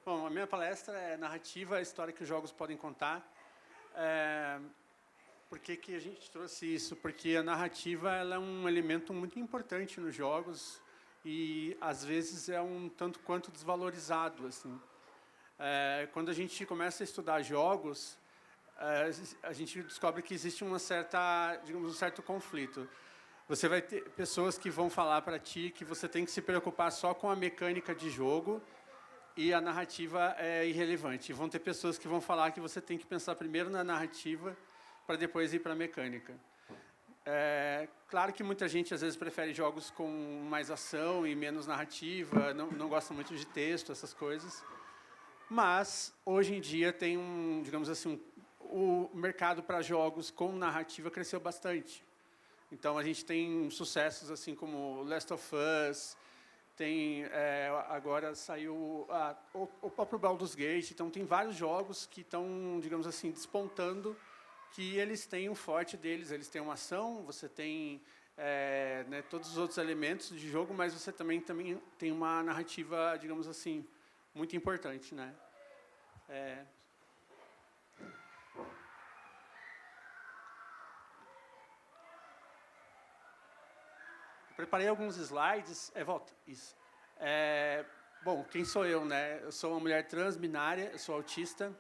Bom, a minha palestra é narrativa, a história que os jogos podem contar. Por que a gente trouxe isso? Porque a narrativa ela é um elemento muito importante nos jogos e, às vezes, é um tanto quanto desvalorizado. Assim. Quando a gente começa a estudar jogos, a gente descobre que existe uma certa, digamos, um certo conflito. Você vai ter pessoas que vão falar para ti que você tem que se preocupar só com a mecânica de jogo e a narrativa é irrelevante. E vão ter pessoas que vão falar que você tem que pensar primeiro na narrativa para depois ir para a mecânica. Claro que muita gente, às vezes, prefere jogos com mais ação e menos narrativa, não gosta muito de texto, essas coisas. Mas, hoje em dia, tem digamos assim, o mercado para jogos com narrativa cresceu bastante. Então, a gente tem sucessos assim como Last of Us, agora saiu o próprio Baldur's Gate, então tem vários jogos que estão, digamos assim, despontando, que eles têm um forte deles, eles têm uma ação, você tem né, todos os outros elementos de jogo, mas você também tem uma narrativa, digamos assim, muito importante, né? Preparei alguns slides. Volta. Isso. Bom, quem sou eu, né? Eu sou uma mulher trans, binária, eu sou autista.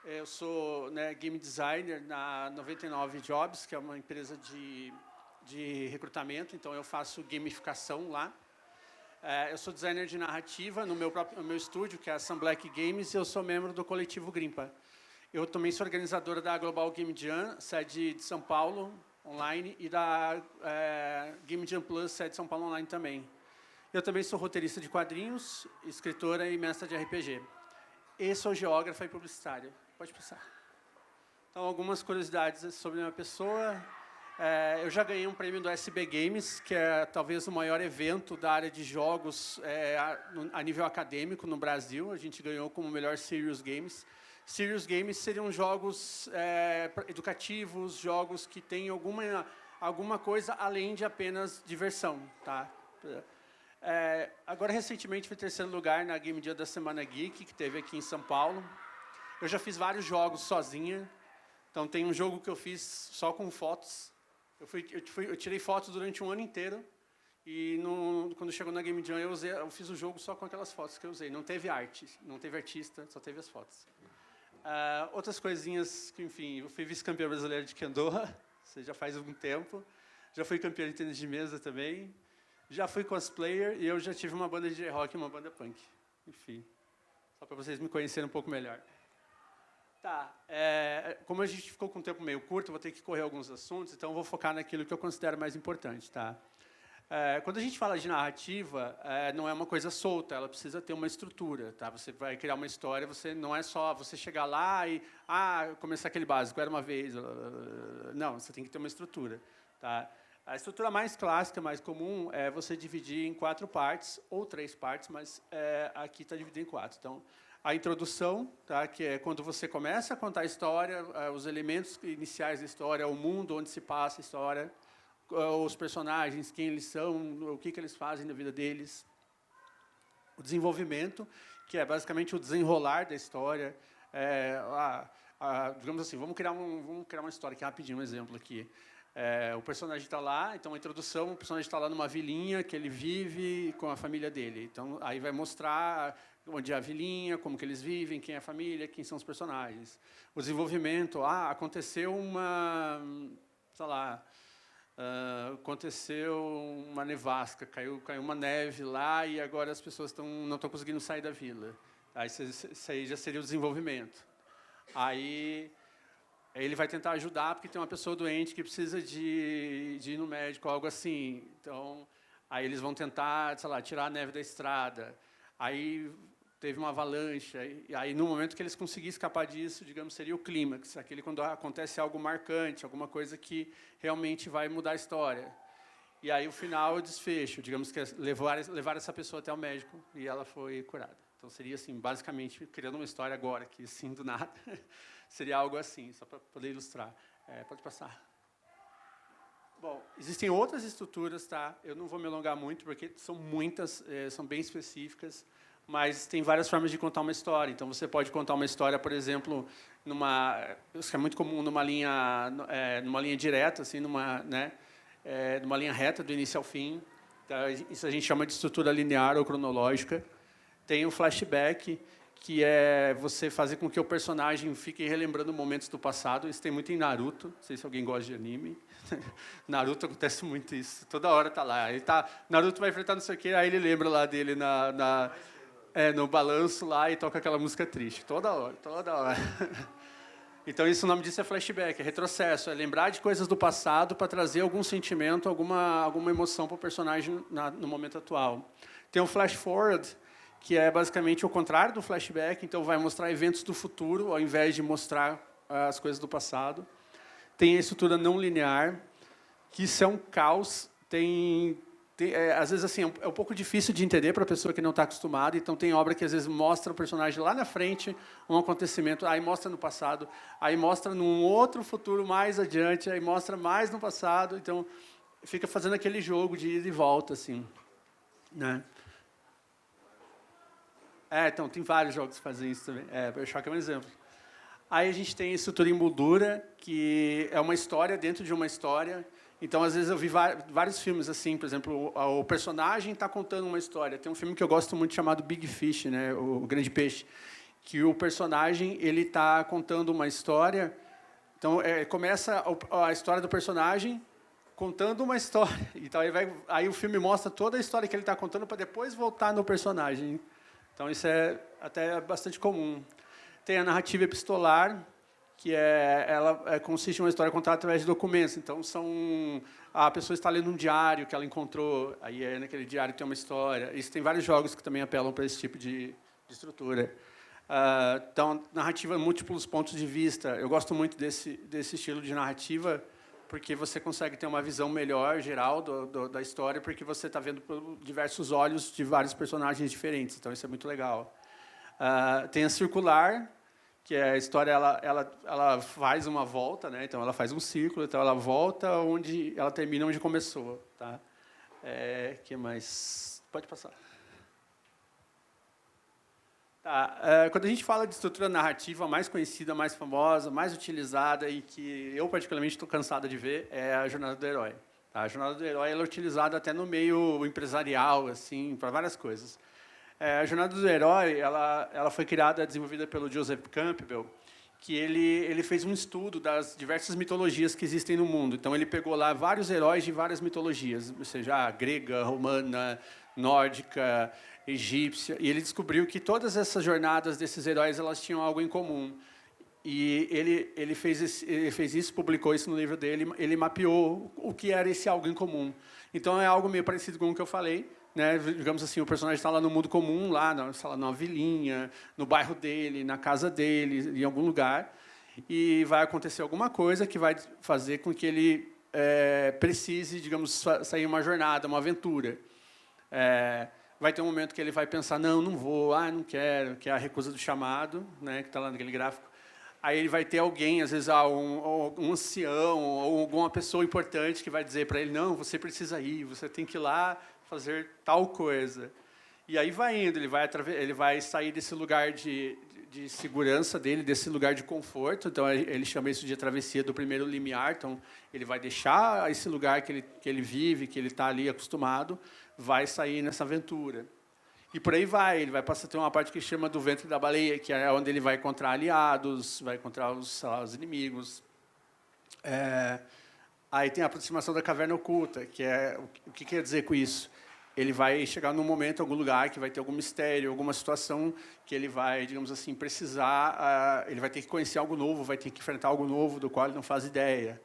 Eu sou game designer na 99 Jobs, que é uma empresa de recrutamento. Então, eu faço gamificação lá. Eu sou designer de narrativa no meu estúdio, que é a Sun Black Games, e eu sou membro do coletivo Grimpa. Eu também sou organizadora da Global Game Jam, sede de São Paulo, online, e da Game Jam Plus, sede de São Paulo, online também. Eu também sou roteirista de quadrinhos, escritora e mestra de RPG. E sou geógrafa e publicitária. Pode passar. Então, algumas curiosidades sobre a minha pessoa. Eu já ganhei um prêmio do SB Games, que é talvez o maior evento da área de jogos a nível acadêmico no Brasil. A gente ganhou como melhor Serious Games. Serious Games seriam jogos educativos, jogos que têm alguma coisa além de apenas diversão. Tá? Agora, recentemente, fui terceiro lugar na Game Jam da Semana Geek, que teve aqui em São Paulo. Eu já fiz vários jogos sozinha. Então, tem um jogo que eu fiz só com fotos. Eu tirei fotos durante um ano inteiro. E, quando chegou na Game Jam, eu fiz o jogo só com aquelas fotos que eu usei. Não teve arte, não teve artista, só teve as fotos. Outras coisinhas que, enfim, eu fui vice-campeão brasileiro de Kendo, isso já faz algum tempo. Já fui campeão de tênis de mesa também. Já fui cosplayer e eu já tive uma banda de J-Rock e uma banda punk. Enfim, só para vocês me conhecerem um pouco melhor. Tá, como a gente ficou com o tempo meio curto, eu vou ter que correr alguns assuntos, então eu vou focar naquilo que eu considero mais importante. Tá? Quando a gente fala de narrativa, não é uma coisa solta, ela precisa ter uma estrutura. Tá? Você vai criar uma história, não é só você chegar lá e começar aquele básico, era uma vez. Não, você tem que ter uma estrutura. Tá? A estrutura mais clássica, mais comum, é você dividir em 4 partes, ou 3 partes, mas aqui está dividido em 4. Então, a introdução, tá, que é quando você começa a contar a história, os elementos iniciais da história, o mundo onde se passa a história, os personagens, quem eles são, o que eles fazem na vida deles. O desenvolvimento, que é basicamente o desenrolar da história. Digamos assim, vamos criar uma história aqui rapidinho, um exemplo aqui. O personagem está lá, então a introdução, o personagem está lá numa vilinha que ele vive com a família dele. Então, aí vai mostrar onde é a vilinha, como que eles vivem, quem é a família, quem são os personagens. O desenvolvimento, aconteceu sei lá, aconteceu uma nevasca, caiu uma neve lá e agora as pessoas não estão conseguindo sair da vila. Aí, isso aí já seria o desenvolvimento. Aí ele vai tentar ajudar porque tem uma pessoa doente que precisa de ir no médico, algo assim. Então, aí eles vão tentar, sei lá, tirar a neve da estrada. Aí teve uma avalanche. E aí, no momento que eles conseguirem escapar disso, digamos, seria o clímax, aquele quando acontece algo marcante, alguma coisa que realmente vai mudar a história. E aí, o final, o desfecho, digamos que é levar essa pessoa até o médico e ela foi curada. Então, seria assim, basicamente, criando uma história agora, aqui, assim, do nada. Seria algo assim, só para poder ilustrar. Pode passar. Bom, existem outras estruturas, tá? Eu não vou me alongar muito, porque são muitas, são bem específicas, mas tem várias formas de contar uma história. Então, você pode contar uma história, por exemplo, isso é muito comum numa linha direta, assim, numa linha reta, do início ao fim. Tá? Isso a gente chama de estrutura linear ou cronológica. Tem o flashback, que é você fazer com que o personagem fique relembrando momentos do passado. Isso tem muito em Naruto. Não sei se alguém gosta de anime. Naruto acontece muito isso. Toda hora está lá. Naruto vai enfrentar não sei o quê, aí ele lembra lá dele no balanço lá e toca aquela música triste. Toda hora, toda hora. Então, o nome disso é flashback, é retrocesso. É lembrar de coisas do passado para trazer algum sentimento, alguma emoção para o personagem no momento atual. Tem o flash forward, que é basicamente o contrário do flashback, então vai mostrar eventos do futuro, ao invés de mostrar as coisas do passado. Tem a estrutura não linear, que isso é um caos. Às vezes, assim, é um pouco difícil de entender para a pessoa que não está acostumada, então tem obra que, às vezes, mostra o personagem lá na frente, um acontecimento, aí mostra no passado, aí mostra num outro futuro mais adiante, aí mostra mais no passado, então fica fazendo aquele jogo de ida e volta, assim, né? Então, tem vários jogos que fazem isso também. BioShock é um exemplo. Aí a gente tem estrutura em moldura, que é uma história dentro de uma história. Então, às vezes, eu vi vários filmes assim, por exemplo, o personagem está contando uma história. Tem um filme que eu gosto muito chamado Big Fish, né, o Grande Peixe, que o personagem ele está contando uma história. Então, começa a história do personagem contando uma história. Então, aí o filme mostra toda a história que ele está contando para depois voltar no personagem. Então, isso é até bastante comum. Tem a narrativa epistolar, que consiste em uma história contada através de documentos. Então, a pessoa está lendo um diário que ela encontrou, aí naquele diário tem uma história. Isso tem vários jogos que também apelam para esse tipo de estrutura. Então, narrativa múltiplos pontos de vista. Eu gosto muito desse estilo de narrativa, porque você consegue ter uma visão melhor, geral, da história, porque você está vendo por diversos olhos de vários personagens diferentes. Então, isso é muito legal. Tem a circular, que é a história, ela faz uma volta, né? Então, ela faz um círculo, então ela volta ela termina onde começou. Tá? Que mais? Pode passar. Quando a gente fala de estrutura narrativa, a mais conhecida, mais famosa, mais utilizada e que eu, particularmente, estou cansado de ver, é a Jornada do Herói. Tá? A Jornada do Herói ela é utilizada até no meio empresarial, assim, para várias coisas. A Jornada do Herói ela foi criada, desenvolvida pelo Joseph Campbell, que ele fez um estudo das diversas mitologias que existem no mundo. Então, ele pegou lá vários heróis de várias mitologias, ou seja, a grega, romana, nórdica, egípcia, e ele descobriu que todas essas jornadas desses heróis elas tinham algo em comum. E ele fez isso, publicou isso no livro dele, ele mapeou o que era esse algo em comum. Então, é algo meio parecido com o que eu falei, né? Digamos assim, o personagem está lá no mundo comum, lá numa vilinha, no bairro dele, na casa dele, em algum lugar, e vai acontecer alguma coisa que vai fazer com que ele precise, digamos, sair uma jornada, uma aventura. Vai ter um momento que ele vai pensar, não vou, não quero, que é a recusa do chamado, né, que está lá naquele gráfico. Aí ele vai ter alguém, às vezes um ancião ou alguma pessoa importante que vai dizer para ele, não, você precisa ir, você tem que ir lá fazer tal coisa. E aí vai indo, ele vai sair desse lugar de segurança dele, desse lugar de conforto. Então, ele chama isso de a travessia do primeiro limiar. Então, ele vai deixar esse lugar que ele vive, que ele está ali acostumado, vai sair nessa aventura. E por aí vai, ele vai passar a ter uma parte que chama do ventre da baleia, que é onde ele vai encontrar aliados, vai encontrar os inimigos. Aí tem a aproximação da caverna oculta, que é o que quer dizer com isso? Ele vai chegar num momento, em algum lugar, que vai ter algum mistério, alguma situação que ele vai, digamos assim, precisar, ele vai ter que conhecer algo novo, vai ter que enfrentar algo novo do qual ele não faz ideia.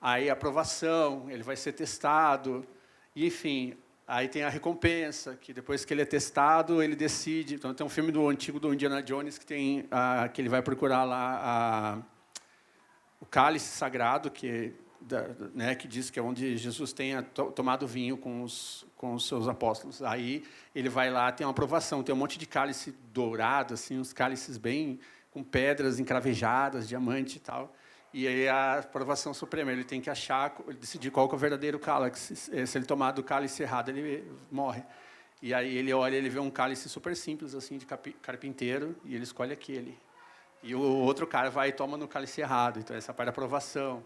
Aí a aprovação, ele vai ser testado, e, enfim, aí tem a recompensa, que depois que ele é testado, ele decide. Então, tem um filme antigo do Indiana Jones que ele vai procurar lá o cálice sagrado, que diz que é onde Jesus tenha tomado vinho com os seus apóstolos. Aí ele vai lá, tem uma aprovação, tem um monte de cálice dourado, assim, uns cálices bem com pedras encravejadas, diamante e tal. E aí a aprovação suprema, ele tem que decidir qual que é o verdadeiro cálice. Se ele tomar do cálice errado, ele morre. E aí ele olha, ele vê um cálice super simples, assim, de carpinteiro, e ele escolhe aquele. E o outro cara vai e toma no cálice errado. Então, essa é a parte da aprovação.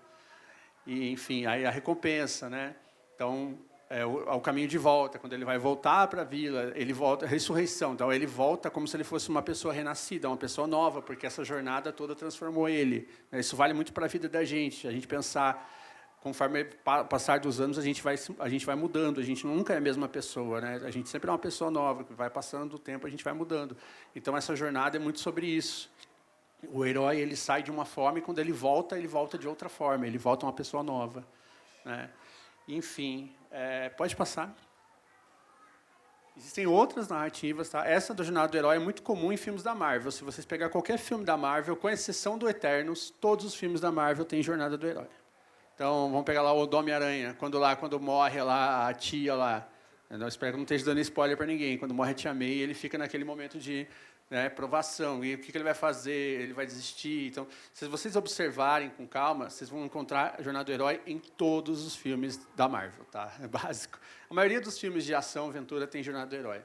E, enfim, aí a recompensa, né? Então, é o caminho de volta. Quando ele vai voltar para a vila, ele volta, a ressurreição. Então, ele volta como se ele fosse uma pessoa renascida, uma pessoa nova, porque essa jornada toda transformou ele. Isso vale muito para a vida da gente. A gente pensar, conforme o passar dos anos, a gente vai mudando. A gente nunca é a mesma pessoa, né? A gente sempre é uma pessoa nova. Vai passando o tempo, a gente vai mudando. Então, essa jornada é muito sobre isso. O herói, ele sai de uma forma e quando ele volta de outra forma. Ele volta uma pessoa nova, né? Enfim, pode passar. Existem outras narrativas, tá? Essa da jornada do herói é muito comum em filmes da Marvel. Se vocês pegar qualquer filme da Marvel, com exceção do Eternos, todos os filmes da Marvel têm jornada do herói. Então, vamos pegar lá o do Homem-Aranha, quando morre lá a tia lá. Eu espero que não esteja dando spoiler para ninguém. Quando morre a tia May, ele fica naquele momento de provação. E o que ele vai fazer? Ele vai desistir. Então, se vocês observarem com calma, vocês vão encontrar a jornada do herói em todos os filmes da Marvel, tá? É básico. A maioria dos filmes de ação, aventura, tem jornada do herói.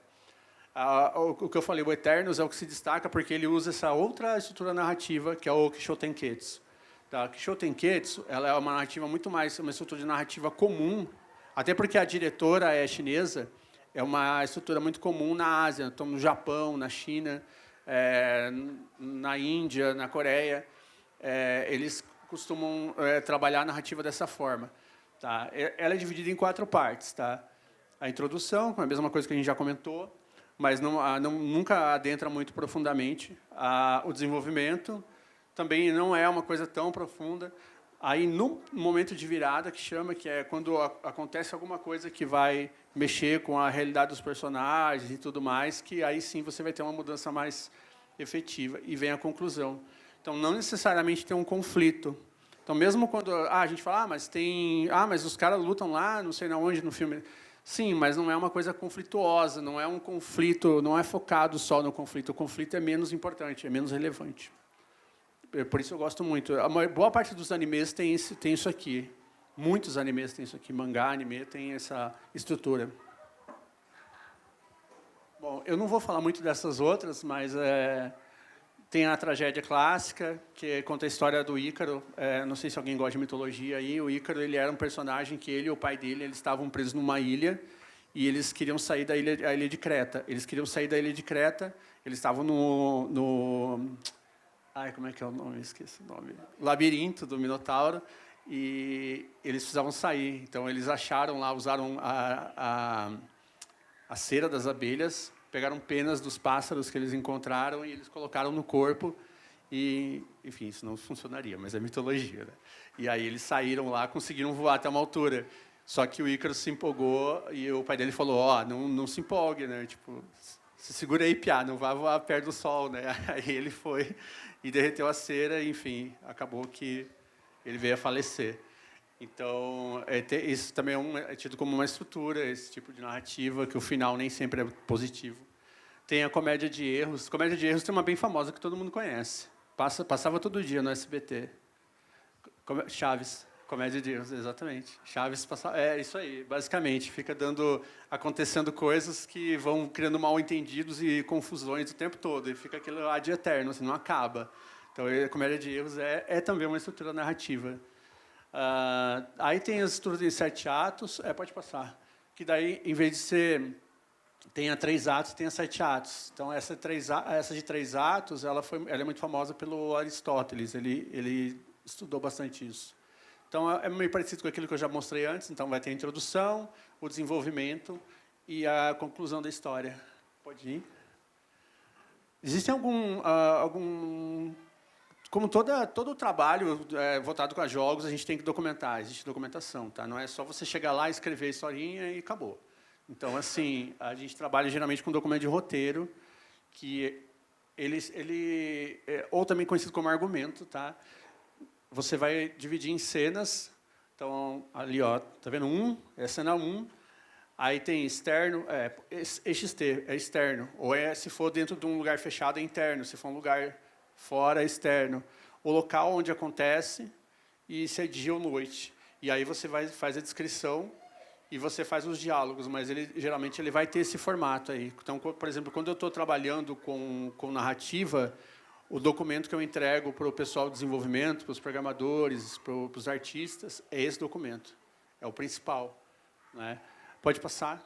O que eu falei, o Eternos é o que se destaca porque ele usa essa outra estrutura narrativa, que é o Kishotenketsu. Tá? A Kishotenketsu, ela é uma narrativa muito mais, uma estrutura de narrativa comum, até porque a diretora é chinesa, é uma estrutura muito comum na Ásia, então no Japão, na China, na Índia, na Coreia, eles costumam trabalhar a narrativa dessa forma. Tá? Ela é dividida em 4 partes. Tá? A introdução, a mesma coisa que a gente já comentou, mas nunca adentra muito profundamente. O desenvolvimento também não é uma coisa tão profunda. Aí, no momento de virada, que é quando acontece alguma coisa que vai mexer com a realidade dos personagens e tudo mais, que aí sim você vai ter uma mudança mais efetiva. E vem a conclusão. Então, não necessariamente tem um conflito. Então, mesmo quando a gente fala, mas os caras lutam lá, não sei onde no filme. Sim, mas não é uma coisa conflituosa, não é um conflito, não é focado só no conflito. O conflito é menos importante, é menos relevante. Por isso eu gosto muito. A boa parte dos animes tem isso aqui. Muitos animes têm isso aqui. Mangá, anime, tem essa estrutura. Bom, eu não vou falar muito dessas outras, mas tem a tragédia clássica, que conta a história do Ícaro. Não sei se alguém gosta de mitologia aí. O Ícaro, ele era um personagem que ele e o pai dele, eles estavam presos numa ilha e eles queriam sair da ilha de Creta. Eles queriam sair da ilha de Creta. Eles estavam como é que é o nome? Esqueci o nome. Labirinto do Minotauro. E eles precisavam sair. Então, eles acharam lá, usaram a cera das abelhas, pegaram penas dos pássaros que eles encontraram e eles colocaram no corpo. E, enfim, isso não funcionaria, mas é mitologia, né? E aí eles saíram lá, conseguiram voar até uma altura. Só que o Ícaro se empolgou e o pai dele falou, não se empolgue, né? Tipo, se segura aí, piá, não vá voar perto do sol, né? Aí ele foi e derreteu a cera, e, enfim, acabou que ele veio a falecer. Então, isso também é tido como uma estrutura, esse tipo de narrativa, que o final nem sempre é positivo. Tem a comédia de erros. Comédia de erros tem uma bem famosa que todo mundo conhece. Passava todo dia no SBT. Chaves. Comédia de erros, exatamente. Chaves passava. É isso aí, basicamente. Fica acontecendo coisas que vão criando mal-entendidos e confusões o tempo todo. E fica aquilo lá de eterno, assim, não acaba. Então, a comédia de erros é também uma estrutura narrativa. Aí tem as estruturas em 7 atos. Pode passar. Que daí, em vez de ser... Tem 3 atos, tem 7 atos. Então, essa de 3 atos, ela é muito famosa pelo Aristóteles. Ele estudou bastante isso. Então, é meio parecido com aquilo que eu já mostrei antes. Então, vai ter a introdução, o desenvolvimento e a conclusão da história. Pode ir. Existem como todo o trabalho voltado com jogos, a gente tem que documentar. Existe documentação, tá? Não é só você chegar lá, escrever a historinha e acabou. Então, assim, a gente trabalha geralmente com documento de roteiro, que ele ou também conhecido como argumento, tá? Você vai dividir em cenas. Então, ali, ó, tá vendo? É cena 1. Aí tem externo, EXT, é externo. Ou se for dentro de um lugar fechado, é interno. Se for um lugar fora, é externo. O local onde acontece e se é dia ou noite. E aí você faz a descrição e você faz os diálogos, mas geralmente ele vai ter esse formato aí. Então, por exemplo, quando eu estou trabalhando com narrativa, o documento que eu entrego para o pessoal de desenvolvimento, para os programadores, para os artistas, é esse documento. É o principal. Né? Pode passar.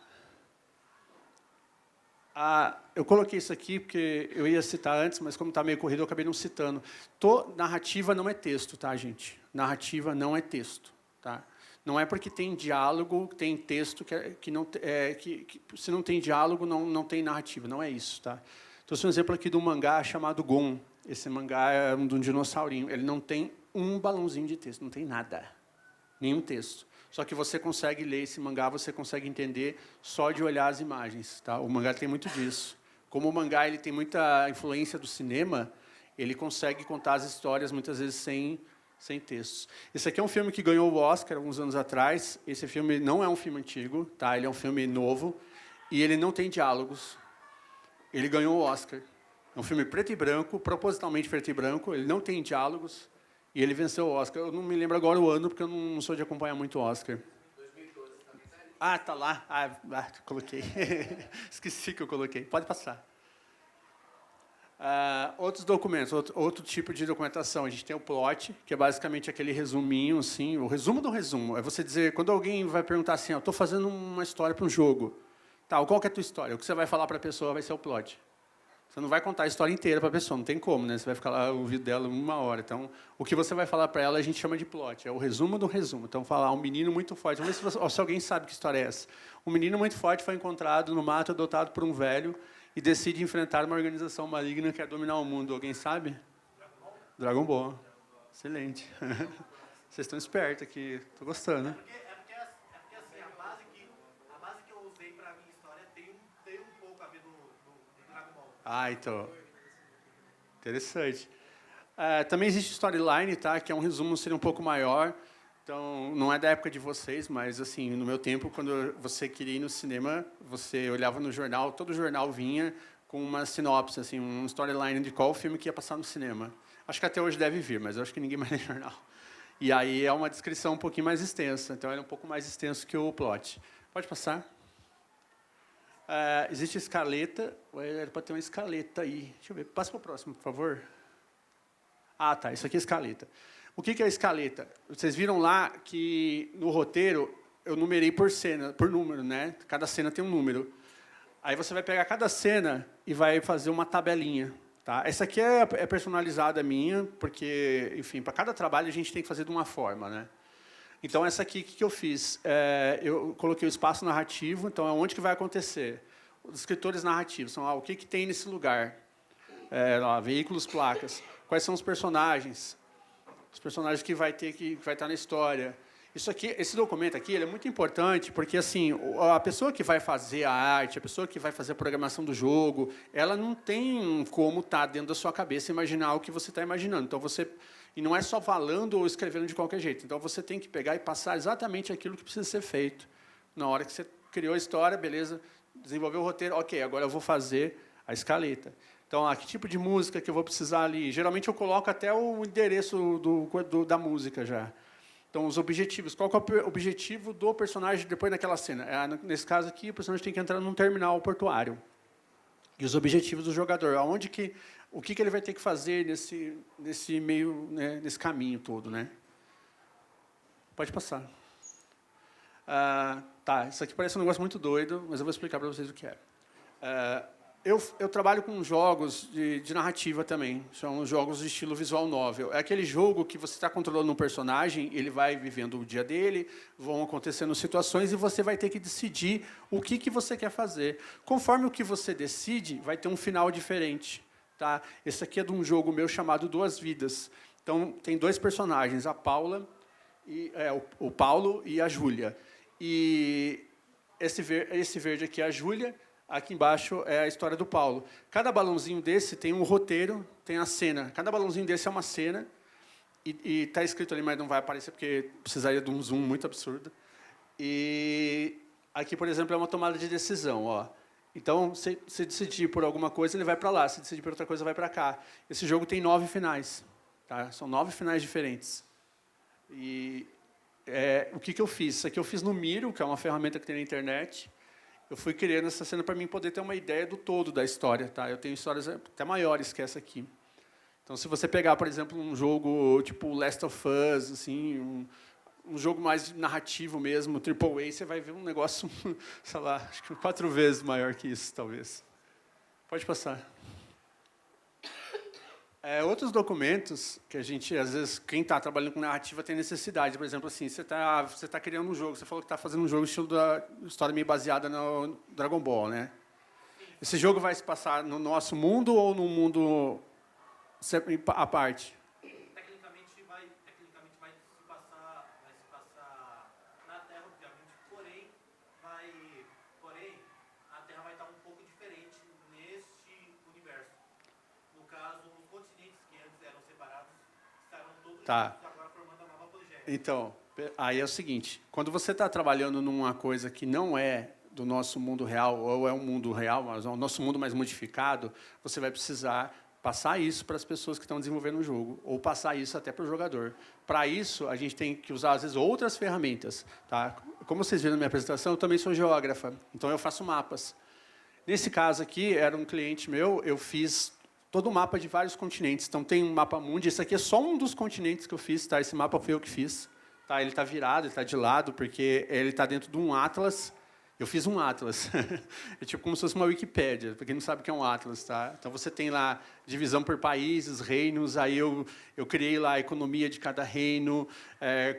Eu coloquei isso aqui porque eu ia citar antes, mas como está meio corrido, eu acabei não citando. Narrativa não é texto, tá, gente? Narrativa não é texto. Tá? Não é porque tem diálogo, tem texto, se não tem diálogo, não tem narrativa. Não é isso. Tá? Trouxe um exemplo aqui de um mangá chamado Gon. Esse mangá é de um dinossaurinho. Ele não tem um balãozinho de texto, não tem nada. Nenhum texto. Só que você consegue ler esse mangá, você consegue entender só de olhar as imagens. Tá? O mangá tem muito disso. Como o mangá ele tem muita influência do cinema, ele consegue contar as histórias, muitas vezes, sem textos. Esse aqui é um filme que ganhou o Oscar alguns anos atrás. Esse filme não é um filme antigo, tá? Ele é um filme novo, e ele não tem diálogos. Ele ganhou o Oscar. É um filme preto e branco, propositalmente preto e branco, ele não tem diálogos, e ele venceu o Oscar. Eu não me lembro agora o ano, porque eu não sou de acompanhar muito o Oscar. 2012, tá bem? Ah, tá lá. Coloquei. Esqueci que eu coloquei. Pode passar. Outros documentos, outro tipo de documentação. A gente tem o plot, que é basicamente aquele resuminho, assim, o resumo do resumo. É você dizer, quando alguém vai perguntar assim, estou fazendo uma história para um jogo. Tá, qual que é a tua história? O que você vai falar para a pessoa vai ser o plot. Você não vai contar a história inteira para a pessoa, não tem como, né? Você vai ficar lá ouvindo dela 1 hora. Então, o que você vai falar para ela, a gente chama de plot. É o resumo do resumo. Então, falar um menino muito forte. Vamos ver se alguém sabe que história é essa. Um menino muito forte foi encontrado no mato, adotado por um velho, e decide enfrentar uma organização maligna que quer dominar o mundo. Alguém sabe? Dragon Ball. Excelente. Vocês estão espertos aqui. Estou gostando, né? É porque assim, a base que eu usei para a minha história tem um pouco a ver do Dragon Ball. Então. Interessante. Também existe storyline, tá? Que é um resumo, seria um pouco maior. Então, não é da época de vocês, mas, assim, no meu tempo, quando você queria ir no cinema, você olhava no jornal, todo jornal vinha com uma sinopse, assim, um storyline de qual filme que ia passar no cinema. Acho que até hoje deve vir, mas eu acho que ninguém mais lê jornal. E aí é uma descrição um pouquinho mais extensa, então ele é um pouco mais extenso que o plot. Pode passar. Existe escaleta, era para ter uma escaleta aí. Deixa eu ver, passa para o próximo, por favor. Tá, isso aqui é escaleta. O que é a escaleta? Vocês viram lá que no roteiro eu numerei por cena, por número, né? Cada cena tem um número. Aí você vai pegar cada cena e vai fazer uma tabelinha. Tá? Essa aqui é personalizada minha, porque, enfim, para cada trabalho a gente tem que fazer de uma forma, né? Então, essa aqui, o que eu fiz? Eu coloquei o espaço narrativo, então, é onde que vai acontecer. Os escritores narrativos são o que tem nesse lugar. Veículos, placas. Quais são os personagens? Os personagens que vai estar na história. Isso aqui, esse documento aqui, ele é muito importante, porque assim, a pessoa que vai fazer a arte, a pessoa que vai fazer a programação do jogo, ela não tem como estar dentro da sua cabeça e imaginar o que você está imaginando. Então, e não é só falando ou escrevendo de qualquer jeito. Então, você tem que pegar e passar exatamente aquilo que precisa ser feito. Na hora que você criou a história, beleza, desenvolveu o roteiro, ok, agora eu vou fazer a escaleta. Então, que tipo de música que eu vou precisar ali? Geralmente, eu coloco até o endereço da música já. Então, os objetivos. Qual que é o objetivo do personagem depois daquela cena? Nesse caso aqui, o personagem tem que entrar num terminal portuário. E os objetivos do jogador. O que ele vai ter que fazer nesse meio, né, nesse caminho todo, né? Pode passar. Tá, isso aqui parece um negócio muito doido, mas eu vou explicar para vocês o que é. Eu trabalho com jogos de narrativa também. São jogos de estilo visual novel. É aquele jogo que você está controlando um personagem, ele vai vivendo o dia dele, vão acontecendo situações e você vai ter que decidir o que você quer fazer. Conforme o que você decide, vai ter um final diferente. Tá? Esse aqui é de um jogo meu chamado Duas Vidas. Então, tem 2 personagens, a Paula, o Paulo e a Júlia. E esse verde aqui é a Júlia. Aqui embaixo é a história do Paulo. Cada balãozinho desse tem um roteiro, tem a cena. Cada balãozinho desse é uma cena. E está escrito ali, mas não vai aparecer, porque precisaria de um zoom muito absurdo. E aqui, por exemplo, é uma tomada de decisão. Ó. Então, se decidir por alguma coisa, ele vai para lá. Se decidir por outra coisa, vai para cá. Esse jogo tem 9 finais. Tá? São 9 finais diferentes. E o que eu fiz? Isso aqui eu fiz no Miro, que é uma ferramenta que tem na internet. Eu fui criando essa cena para mim poder ter uma ideia do todo da história. Tá? Eu tenho histórias até maiores que essa aqui. Então, se você pegar, por exemplo, um jogo tipo Last of Us, assim, um jogo mais narrativo mesmo, AAA, você vai ver um negócio, sei lá, acho que 4 vezes maior que isso, talvez. Pode passar. Outros documentos que a gente, às vezes, quem está trabalhando com narrativa tem necessidade. Por exemplo, assim, você tá criando um jogo, você falou que está fazendo um jogo estilo da história meio baseada no Dragon Ball, né? Esse jogo vai se passar no nosso mundo ou num mundo à parte? Tecnicamente vai se passar na Terra, obviamente, porém a Terra vai estar um pouco diferente neste universo. No caso, os continentes que antes eram separados estarão todos juntos agora formando a nova Pangeia. Então, aí é o seguinte, quando você está trabalhando numa coisa que não é do nosso mundo real, ou é um mundo real, mas é o nosso mundo mais modificado, você vai precisar passar isso para as pessoas que estão desenvolvendo o jogo, ou passar isso até para o jogador. Para isso, a gente tem que usar, às vezes, outras ferramentas. Tá? Como vocês viram na minha apresentação, eu também sou geógrafa, então eu faço mapas. Nesse caso aqui, era um cliente meu, eu fiz todo o mapa de vários continentes. Então, tem um mapa mundi, esse aqui é só um dos continentes que eu fiz, tá? Esse mapa foi eu que fiz. Tá? Ele está virado, ele está de lado, porque ele está dentro de um atlas. Eu fiz um atlas. É tipo como se fosse uma Wikipédia, para quem não sabe o que é um atlas. Tá? Então, você tem lá divisão por países, reinos, aí eu criei lá a economia de cada reino,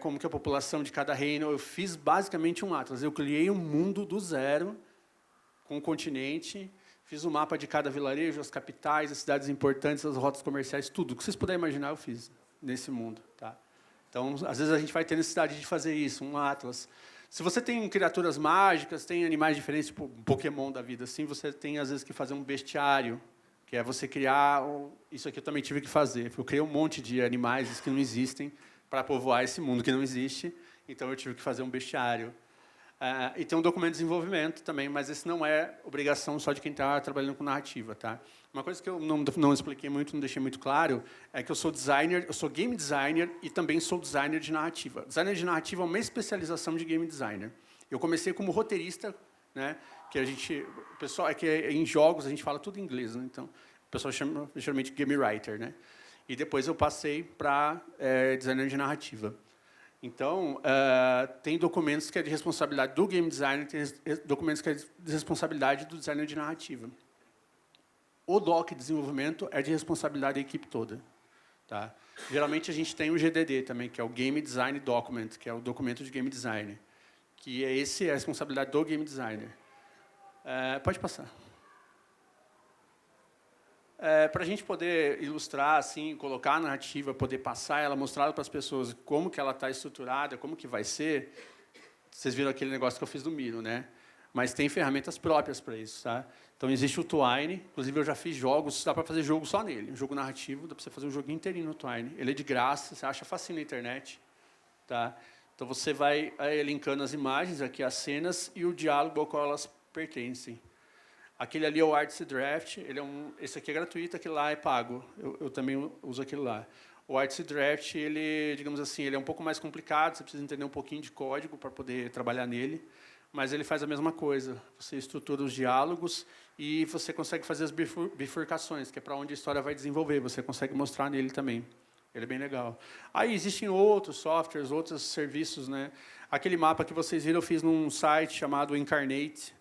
como que é a população de cada reino. Eu fiz basicamente um atlas. Eu criei um mundo do zero, com o continente, fiz um mapa de cada vilarejo, as capitais, as cidades importantes, as rotas comerciais, tudo. O que vocês puderem imaginar, eu fiz nesse mundo. Tá? Então, às vezes, a gente vai ter necessidade de fazer isso, um atlas. Se você tem criaturas mágicas, tem animais diferentes, tipo um Pokémon da vida, assim, você tem, às vezes, que fazer um bestiário, que é você criar... Isso aqui eu também tive que fazer. Eu criei um monte de animais que não existem para povoar esse mundo que não existe, então eu tive que fazer um bestiário. E tem um documento de desenvolvimento também, mas esse não é obrigação só de quem está trabalhando com narrativa. Tá? Uma coisa que eu não expliquei muito, não deixei muito claro, é que eu sou designer, eu sou game designer e também sou designer de narrativa. Designer de narrativa é uma especialização de game designer. Eu comecei como roteirista, né, que o pessoal é que em jogos a gente fala tudo em inglês, né, então o pessoal chama geralmente game writer, né? E depois eu passei para designer de narrativa. Então, tem documentos que é de responsabilidade do game designer, tem documentos que é de responsabilidade do designer de narrativa. O doc de desenvolvimento é de responsabilidade da equipe toda. Tá? Geralmente, a gente tem o GDD também, que é o Game Design Document, que é o documento de game designer, que é a responsabilidade do game designer. Pode passar. Para a gente poder ilustrar, assim, colocar a narrativa, poder passar ela, mostrar para as pessoas como que ela está estruturada, como que vai ser, vocês viram aquele negócio que eu fiz do Miro, né? Mas tem ferramentas próprias para isso. Tá? Então, existe o Twine, inclusive eu já fiz jogos, dá para fazer jogo só nele, um jogo narrativo, dá para você fazer um joguinho inteirinho no Twine. Ele é de graça, você acha facinho na internet. Tá? Então, você vai linkando as imagens, aqui as cenas, e o diálogo ao qual elas pertencem. Aquele ali é o Artsy Draft, esse aqui é gratuito, aquele lá é pago. Eu também uso aquele lá. O Artsy Draft, ele, digamos assim, ele é um pouco mais complicado, você precisa entender um pouquinho de código para poder trabalhar nele, mas ele faz a mesma coisa. Você estrutura os diálogos e você consegue fazer as bifurcações, que é para onde a história vai desenvolver. Você consegue mostrar nele também. Ele é bem legal. Aí existem outros softwares, outros serviços, né? Aquele mapa que vocês viram, eu fiz num site chamado Incarnate,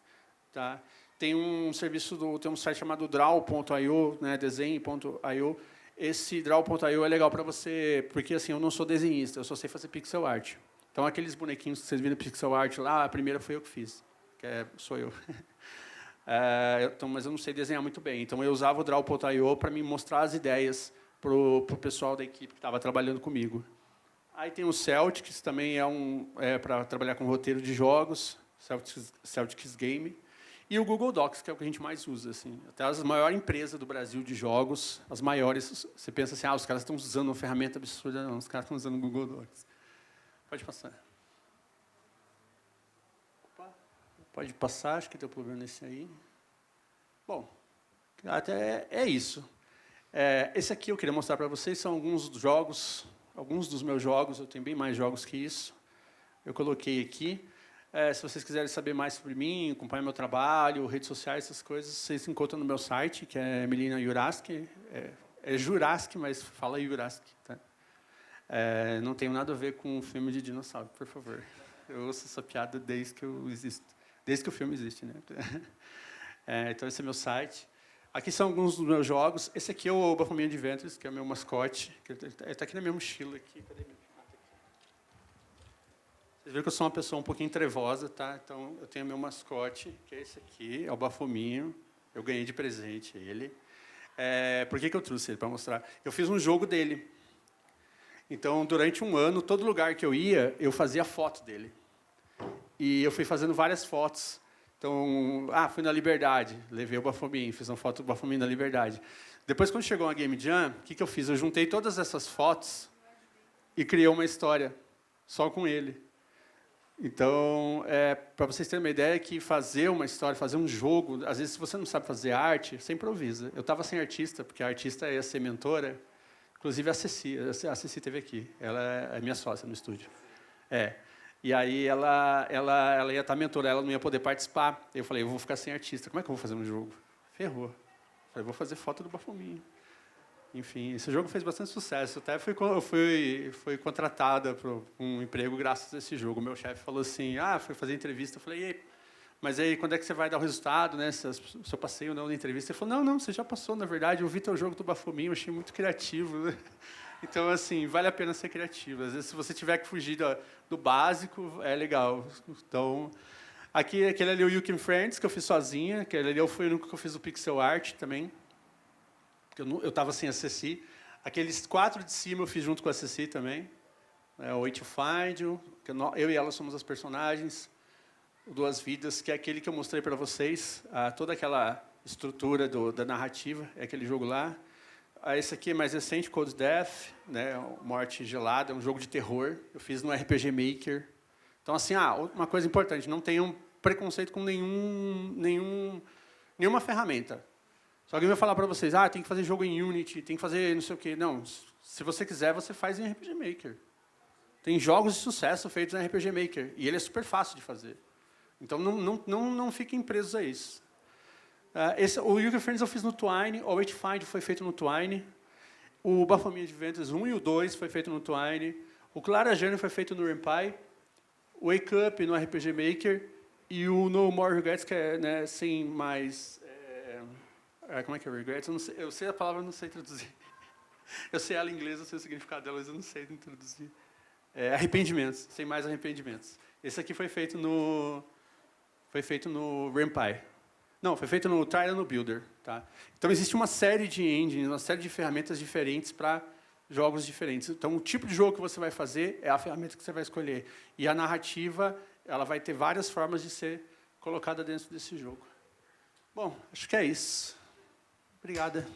tá? Tem um site chamado draw.io, né, desenho.io. Esse draw.io é legal para você, porque assim, eu não sou desenhista, eu só sei fazer pixel art. Então, aqueles bonequinhos que vocês viram pixel art lá, a primeira foi eu que fiz, sou eu. Mas eu não sei desenhar muito bem. Então, eu usava o draw.io para me mostrar as ideias para o pessoal da equipe que estava trabalhando comigo. Aí tem o Celtics, também para trabalhar com roteiro de jogos, Celtics Game. E o Google Docs, que é o que a gente mais usa. Assim. Até as maiores empresas do Brasil de jogos, as maiores, você pensa assim, os caras estão usando uma ferramenta absurda. Não, os caras estão usando o Google Docs. Pode passar. Opa. Pode passar, acho que tem um problema nesse aí. Bom, até é isso. Esse aqui eu queria mostrar para vocês, são alguns jogos, alguns dos meus jogos, eu tenho bem mais jogos que isso. eu coloquei aqui. Se vocês quiserem saber mais sobre mim, acompanhar meu trabalho, redes sociais, essas coisas, vocês encontram no meu site, que é Melina Juraski. É Juraski, mas fala Juraski. Tá? Não tem nada a ver com um filme de dinossauro, por favor. Eu ouço essa piada desde que eu existo. Desde que o filme existe, né? Então, esse é meu site. Aqui são alguns dos meus jogos. Esse aqui é o Baphomet Adventures, que é o meu mascote. Ele está aqui na minha mochila. Aqui. Cadê meu? Vocês viram que eu sou uma pessoa um pouquinho trevosa, tá? Então, eu tenho meu mascote, que é esse aqui, é o Bafominho. Eu ganhei de presente ele. Por que eu trouxe ele? Para mostrar. Eu fiz um jogo dele. Então, durante um ano, todo lugar que eu ia, eu fazia foto dele. E eu fui fazendo várias fotos. Então, fui na Liberdade, levei o Bafominho, fiz uma foto do Bafominho na Liberdade. Depois, quando chegou a Game Jam, o que eu fiz? Eu juntei todas essas fotos e criei uma história só com ele. Então, para vocês terem uma ideia, que fazer uma história, fazer um jogo, às vezes, se você não sabe fazer arte, você improvisa. Eu estava sem artista, porque a artista ia ser mentora, inclusive a Ceci esteve aqui, ela é minha sócia no estúdio. E aí ela ia estar mentora, ela não ia poder participar. Eu falei, eu vou ficar sem artista, como é que eu vou fazer um jogo? Ferrou. Eu falei, vou fazer foto do Bafominho. Enfim, esse jogo fez bastante sucesso. Até fui contratada para um emprego graças a esse jogo. Meu chefe falou assim, fui fazer entrevista. Eu falei, mas aí quando é que você vai dar o resultado, né? Se eu passei ou não na entrevista. Ele falou, não, você já passou, na verdade. Eu vi teu jogo do Bafominho, eu achei muito criativo. Então, assim, vale a pena ser criativo. Às vezes, se você tiver que fugir do básico, é legal. Então, aquele ali é o You Can Friends, que eu fiz sozinha. Aquele ali foi o único que eu fiz o pixel art também. Eu estava sem a Ceci. Aqueles 4 de cima eu fiz junto com a Ceci também. O Way to Find You, que eu e ela somos as personagens. O Duas Vidas, que é aquele que eu mostrei para vocês. Toda aquela estrutura da narrativa, é aquele jogo lá. Esse aqui é mais recente, Cold Death, né, Morte Gelada, é um jogo de terror. Eu fiz no RPG Maker. Então, assim, uma coisa importante, não tenham preconceito com nenhuma ferramenta. Se alguém vai falar para vocês, tem que fazer jogo em Unity, tem que fazer não sei o quê. Não, se você quiser, você faz em RPG Maker. Tem jogos de sucesso feitos em RPG Maker, e ele é super fácil de fazer. Então, não fiquem presos a isso. O You Can Friends eu fiz no Twine, o Way to Find foi feito no Twine, o Baphomet Adventures 1 e o 2 foi feito no Twine, o Clara Journey foi feito no Ren'Py, o Wake Up no RPG Maker, e o No More Regrets, que é, né, sem mais... como é que é Regrets? Eu sei a palavra, não sei traduzir. Eu sei ela em inglês, eu sei o significado dela, mas eu não sei traduzir. Arrependimentos, sem mais arrependimentos. Esse aqui foi feito no Ren'Py. Não, foi feito no Trial no Builder. Tá? Então, existe uma série de engines, uma série de ferramentas diferentes para jogos diferentes. Então, o tipo de jogo que você vai fazer é a ferramenta que você vai escolher. E a narrativa, ela vai ter várias formas de ser colocada dentro desse jogo. Bom, acho que é isso. Obrigada.